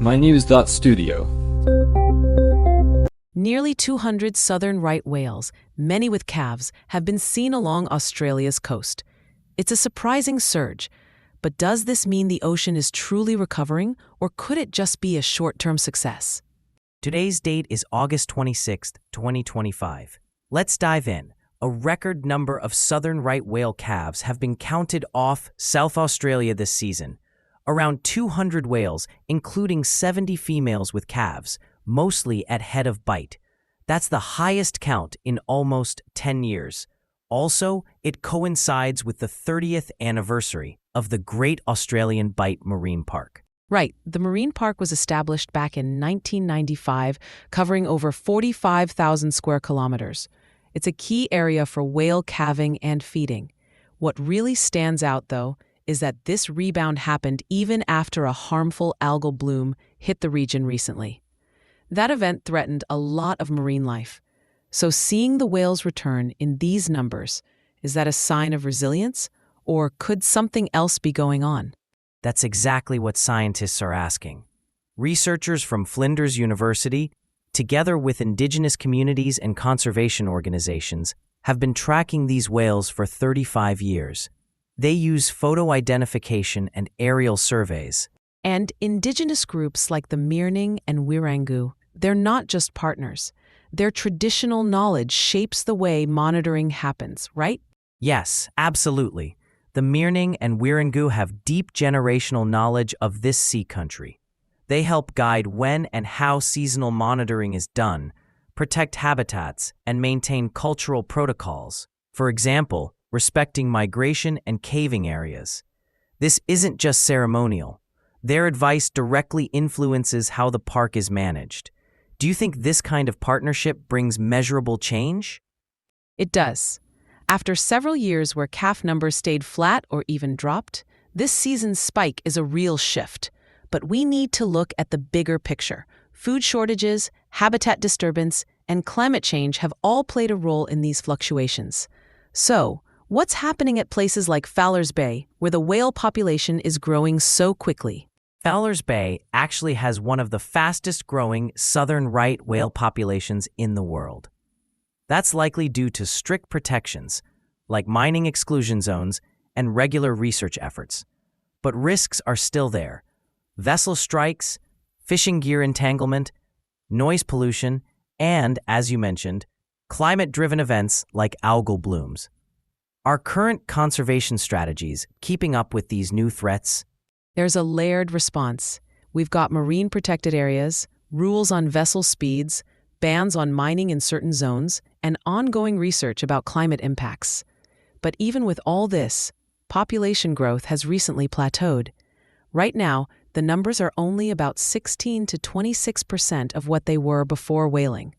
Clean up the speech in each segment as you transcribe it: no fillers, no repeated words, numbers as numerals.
mynews.studio. Nearly 200 southern right whales, many with calves, have been seen along Australia's coast. It's a surprising surge, but does this mean the ocean is truly recovering, or could it just be a short-term success? Today's date is August 26, 2025. Let's dive in. A record number of southern right whale calves have been counted off South Australia this season. Around 200 whales, including 70 females with calves, mostly at head of bite. That's the highest count in almost 10 years. Also, it coincides with the 30th anniversary of the Great Australian Bight Marine Park. Right, the marine park was established back in 1995, covering over 45,000 square kilometers. It's a key area for whale calving and feeding. What really stands out, though, is that this rebound happened even after a harmful algal bloom hit the region recently. That event threatened a lot of marine life. So seeing the whales return in these numbers, is that a sign of resilience, or could something else be going on? That's exactly what scientists are asking. Researchers from Flinders University, together with indigenous communities and conservation organizations, have been tracking these whales for 35 years. They use photo identification and aerial surveys. And indigenous groups like the Mirning and Wirangu, they're not just partners. Their traditional knowledge shapes the way monitoring happens, right? Yes, absolutely. The Mirning and Wirangu have deep generational knowledge of this sea country. They help guide when and how seasonal monitoring is done, protect habitats, and maintain cultural protocols. For example, respecting migration and caving areas. This isn't just ceremonial. Their advice directly influences how the park is managed. Do you think this kind of partnership brings measurable change? It does. After several years where calf numbers stayed flat or even dropped, this season's spike is a real shift. But we need to look at the bigger picture. Food shortages, habitat disturbance, and climate change have all played a role in these fluctuations. So, what's happening at places like Fowler's Bay, where the whale population is growing so quickly? Fowler's Bay actually has one of the fastest growing southern right whale populations in the world. That's likely due to strict protections, like mining exclusion zones and regular research efforts. But risks are still there. Vessel strikes, fishing gear entanglement, noise pollution, and, as you mentioned, climate-driven events like algal blooms. Are current conservation strategies keeping up with these new threats? There's a layered response. We've got marine protected areas, rules on vessel speeds, bans on mining in certain zones, and ongoing research about climate impacts. But even with all this, population growth has recently plateaued. Right now, the numbers are only about 16 to 26% of what they were before whaling.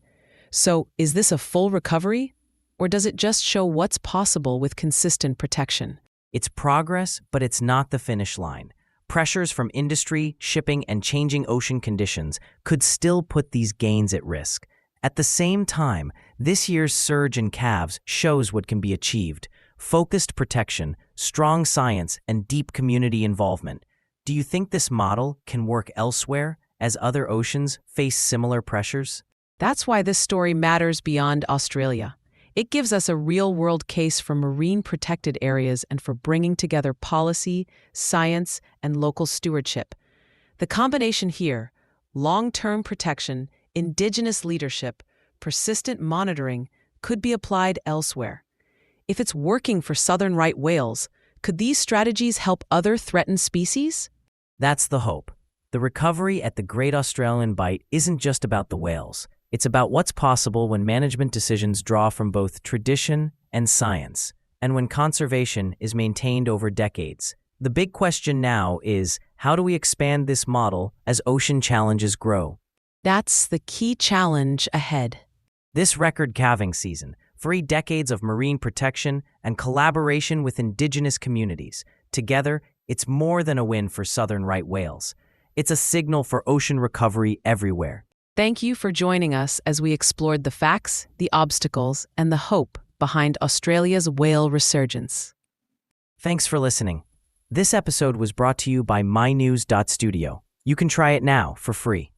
So, is this a full recovery? Or does it just show what's possible with consistent protection? It's progress, but it's not the finish line. Pressures from industry, shipping, and changing ocean conditions could still put these gains at risk. At the same time, this year's surge in calves shows what can be achieved: focused protection, strong science, and deep community involvement. Do you think this model can work elsewhere as other oceans face similar pressures? That's why this story matters beyond Australia. It gives us a real-world case for marine protected areas and for bringing together policy, science, and local stewardship. The combination here, long-term protection, indigenous leadership, persistent monitoring, could be applied elsewhere. If it's working for southern right whales, could these strategies help other threatened species? That's the hope. The recovery at the Great Australian Bight isn't just about the whales. It's about what's possible when management decisions draw from both tradition and science, and when conservation is maintained over decades. The big question now is, how do we expand this model as ocean challenges grow? That's the key challenge ahead. This record calving season, 3 decades of marine protection and collaboration with indigenous communities. Together, it's more than a win for southern right whales. It's a signal for ocean recovery everywhere. Thank you for joining us as we explored the facts, the obstacles, and the hope behind Australia's whale resurgence. Thanks for listening. This episode was brought to you by mynews.studio. You can try it now for free.